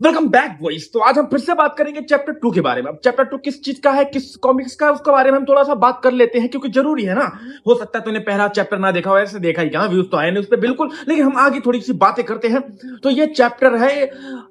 Welcome back boys. तो आज हम फिर से बात करेंगे चैप्टर 2 के बारे में। अब चैप्टर 2 किस चीज का है, किस कॉमिक्स का है, उसके बारे में हम थोड़ा सा बात कर लेते हैं क्योंकि जरूरी है ना। हो सकता है तूने पहला चैप्टर ना देखा हो, ऐसे देखा ही कहां, व्यूज तो आए नहीं उस पर बिल्कुल, लेकिन हम आगे थोड़ी सी बातें करते हैं। तो ये चैप्टर है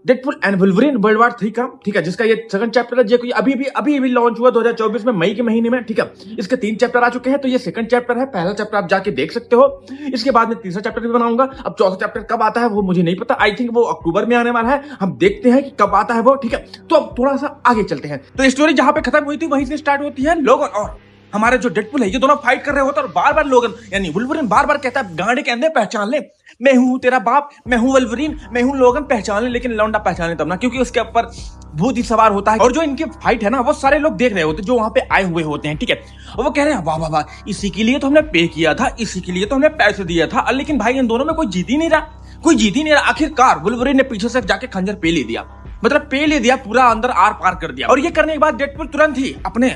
Deadpool and Wolverine world war 3 का, ठीक है, जिसका ये सेकंड चैप्टर है जो कि अभी लॉन्च हुआ 2024 में मई के महीने में, ठीक है। इसके 3 चैप्टर आ चुके हैं, तो ये सेकंड चैप्टर है। पहला चैप्टर आप जाके देख सकते हो, इसके बाद में तीसरा चैप्टर भी बनाऊंगा। अब चौथा चैप्टर कब आता है वो मुझे नहीं पता, आई थिंक वो अक्टूबर में आने वाला है, हम देखते हैं कि कब आता है वो, ठीक है। तो अब थोड़ा सा आगे चलते हैं। तो स्टोरी जहां पे खत्म हुई थी वहीं से स्टार्ट होती है। लोगन और हमारे जो डेडपुल है, ये दोनों फाइट कर रहे होते हैं और बार बार लोगन यानी वुल्वरीन बार बार कहता है गांडे के अंदर पहचान ले, मैं हूं तेरा बाप, मैं हूं वुल्वरीन, मैं हूं लोगन, पहचान ले। लेकिन लौंडा पहचाने तब ना, क्योंकि उसके ऊपर भूत ही सवार होता है। और जो इनकी फाइट है ना, वो सारे लोग देख रहे होते हैं जो वहां पे आए हुए होते हैं, ठीक है। और वो कह रहे हैं वाह वाह वाह, इसी के लिए तो हमने पे किया था, इसी के लिए तो हमने पैसे दिया था। लेकिन भाई इन दोनों में कोई जीत ही नहीं रहा, कोई जीत ही नहीं रहा। आखिरकार वुल्वरीन ने पीछे से जाके खंजर पे ले दिया, मतलब पे ले दिया, पूरा अंदर आर पार कर दिया। और ये करने के बाद डेडपुल तुरंत ही अपने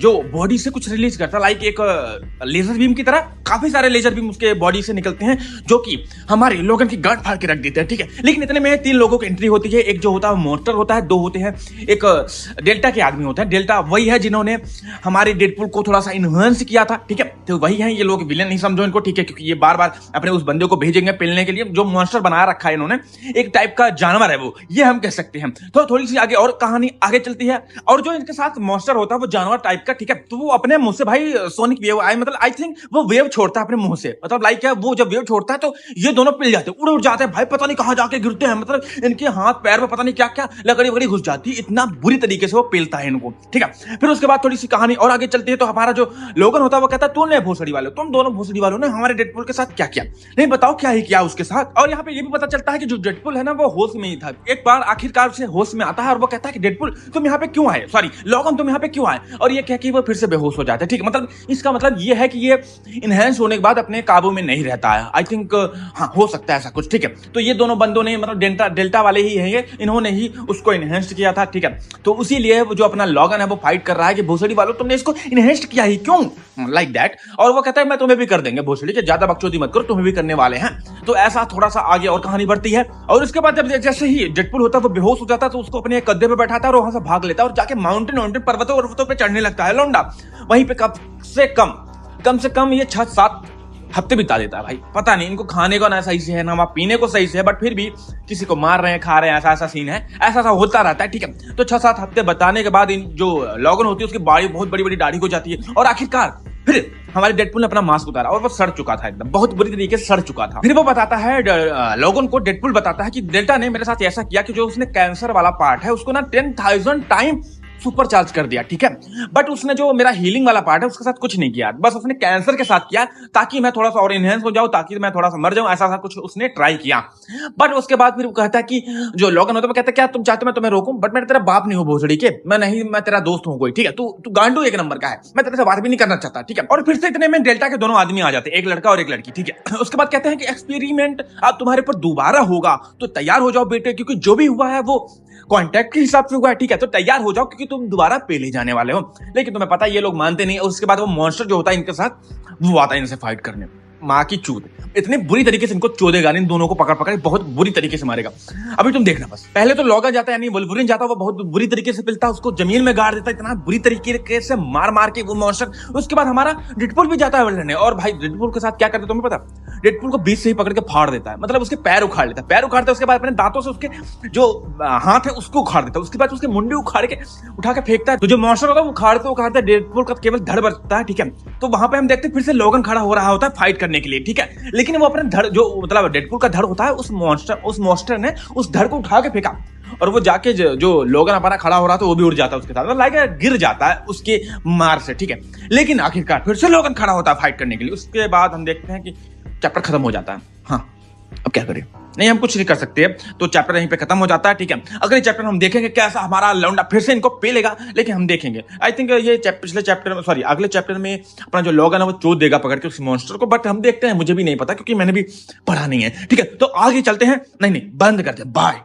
जो बॉडी से कुछ रिलीज करता है, लाइक एक लेजर बीम की तरह। काफी सारे लेजर बीम उसके बॉडी से निकलते हैं जो कि हमारे लोगन की गांड फाड़ के रख देते हैं, ठीक है। लेकिन इतने में 3 लोगों की एंट्री होती है। एक जो होता है मॉन्स्टर होता है, 2 होते हैं, एक डेल्टा के आदमी होता है। डेल्टा वही है जिन्होंने हमारे डेडपुल को थोड़ा सा इन्हांस किया था, ठीक है। तो वही है ये लोग, विलेन नहीं समझो इनको, ठीक है, क्योंकि ये बार बार अपने उस बंदे को भेजेंगे पेलने के लिए। जो मॉन्स्टर बना रखा है इन्होंने, एक टाइप का जानवर है वो, ये हम कह सकते हैं। तो थोड़ी सी आगे और कहानी आगे चलती है। और जो इनके साथ मॉन्स्टर होता है वो जानवर टाइप का, ठीक है। तो वो अपने मुंह से भाई सोनिक वेव मतलब आई थिंक वो वेव छोड़ता है अपने मुंह से, मतलब लाइक क्या, वो जब वेव छोड़ता है तो ये दोनों पिल जाते हैं, उड़ जाते हैं भाई, पता नहीं कहां जाके गिरते हैं। मतलब इनके हाथ पैर में पता नहीं क्या क्या लकड़ी वकड़ी घुस जाती है, इतना बुरी तरीके से वो पेलता है इनको, ठीक है। फिर उसके बाद थोड़ी सी कहानी और आगे चलती है। तो हमारा जो लोगन होता है वो कहता है तूने भोसड़ी वाले, तुम दोनों भोसड़ी वालों ने हमारे डेडपुल के साथ क्या किया, नहीं बताओ क्या ही किया उसके साथ। और यहाँ पे ये भी पता चलता है कि जो डेडपुल है ना वो होश में ही था। एक बार आखिरकार से होश में आता है और वो कहता है कि डेडपुल तुम यहाँ पे क्यों आए, सॉरी लोगन तुम यहाँ पे क्यों आए। और ये कह के वो फिर से बेहोश हो जाता है, ठीक है। मतलब इसका मतलब ये है कि ये इनहेंस होने के बाद अपने काबू में नहीं रहता है, आई थिंक, हाँ हो सकता है ऐसा कुछ, ठीक है। तो ये दोनों बंदों ने, मतलब डेल्टा वाले ही है, इन्होंने ही उसको इनहेंस किया था, ठीक है। तो उसी लिए वो जो अपना लोगन है वो फाइट कर रहा है कि भोसड़ी वालों तुमने इसको इनहेंस किया ही क्यों, लाइक दैट। और वो कहता है मैं तुम्हें भी कर देंगे भोसड़ी के, ज्यादा बकचोदी मत करो, तुम्हें भी करने वाले हैं। तो ऐसा थोड़ा सा आगे और कहानी बढ़ती है। और उसके बाद जब जैसे ही डेडपुल होता है वो बेहोश हो जाता है, तो उसको अपने गद्दे पे बैठाता है और वहां से भाग लेता है और जाके माउंटेन पर्वतों पे चढ़ने लगता है लौंडा। वहीं पे कम से कम ये 6-7 हफ्ते बिता देता है भाई। पता नहीं इनको खाने को ना सही से है, ना पीने को सही से है, बट फिर भी किसी को मार रहे हैं, खा रहे हैं, ऐसा सीन है, ऐसा होता रहता है, ठीक है। तो 6-7 हफ्ते बताने के बाद इन जो लॉगन होती है उसकी बाड़ी बहुत बड़ी बड़ी दाढ़ी हो जाती है। और आखिरकार फिर हमारे डेडपुल ने अपना मास्क उतारा और वो सड़ चुका था, एकदम बहुत बुरी तरीके से सड़ चुका था। फिर वो बताता है, लोगन को डेडपुल बताता है कि डेल्टा ने मेरे साथ ऐसा किया कि जो उसने कैंसर वाला पार्ट है उसको ना 10,000 टाइम सुपर चार्ज कर दिया, ठीक है। बट उसने जो मेरा हीलिंग वाला पार्ट है उसके साथ कुछ नहीं किया, बस उसने कैंसर के साथ किया ताकि मैं थोड़ा सा और इनहेंस हो जाऊं, ताकि मैं थोड़ा सा मर जाऊं, ऐसा कुछ उसने ट्राई किया। बट उसके बाद फिर वो कहता है कि जो लोगन होता है वो कहता है क्या तुम चाहते मैं तुम्हें रोकूं, बट मैं तेरा बाप नहीं हूं भोसड़ी के, मैं तेरा दोस्त हूं कोई, ठीक है। तू गांडू एक नंबर का है, मैं तेरे से बात भी नहीं करना चाहता, ठीक है। और फिर से इतने में डेल्टा के दोनों आदमी आ जाते हैं, एक लड़का और एक लड़की, ठीक है। उसके बाद कहते हैं कि एक्सपेरिमेंट अब तुम्हारे पर दोबारा होगा तो तैयार हो जाओ बेटे, क्योंकि जो भी हुआ है वो कॉन्टैक्ट के हिसाब से हुआ है, ठीक है। तो तैयार हो जाओ क्योंकि तुम दोबारा पेले जाने वाले हो। लेकिन तुम्हें पता है ये लोग मानते नहीं। उसके बाद वो मॉन्स्टर जो होता है इनके साथ वो आता है इनसे फाइट करने। माँ की चूत, इतनी बुरी तरीके से इनको चोदेगा, इन दोनों को पकड़ पकड़ बहुत बुरी तरीके से मारेगा। अभी तुम देखना बस। पहले तो लोगन जाता है यानी वुल्वरीन जाता है, वो बहुत बुरी तरीके से पिलता है, उसको जमीन में गाड़ देता है, इतना बुरी तरीके से मार के वो मॉन्स्टर। उसके बाद हमारा डेडपुल भी जाता है लड़ने, और भाई डेडपुल के साथ क्या करते तुम्हें पता, डेडपुल को बीच से ही पकड़ के फाड़ देता है, मतलब उसके पैर उखाड़ लेता है, पैर उखाड़ता है, उसके बाद अपने दांतों से उसके जो हाथ है उसको उखाड़ देता है, उसके बाद उसके मुंडी उखाड़ के उठा के फेंकता है। तो जो मॉन्स्टर होता है वो उखाड़ते डेडपुल का केवल धड़ बचता है, ठीक है। तो वहां पे हम देखते हैं फिर से लोगन खड़ा हो रहा होता है फाइट करने के लिए, ठीक है। लेकिन वो अपने धड़, जो मतलब डेडपुल का धड़ होता है, उस मॉन्स्टर ने उस धड़ को उठा के फेंका और वो जाके जो लोगन अपना खड़ा हो रहा था वो भी उड़ जाता है उसके साथ, लाइक गिर जाता है उसके मार से, ठीक है। लेकिन आखिरकार फिर से लोगन खड़ा होता है फाइट करने के लिए। उसके बाद हम देखते हैं कि चैप्टर खत्म हो जाता है। हाँ अब क्या करें, नहीं हम कुछ नहीं कर सकते, तो चैप्टर यहीं पे खत्म हो जाता है, ठीक है। अगले चैप्टर में हम देखेंगे कैसा हमारा लौंडा फिर से इनको पेलेगा, लेकिन हम देखेंगे आई थिंक ये पिछले चैप्टर में, सॉरी अगले चैप्टर में अपना जो लोगन है वो चोट देगा पकड़ के उस मॉन्स्टर को, बट हम देखते हैं, मुझे भी नहीं पता क्योंकि मैंने भी पढ़ा नहीं है, ठीक है। तो आगे चलते हैं, नहीं बंद करते हैं, बाय।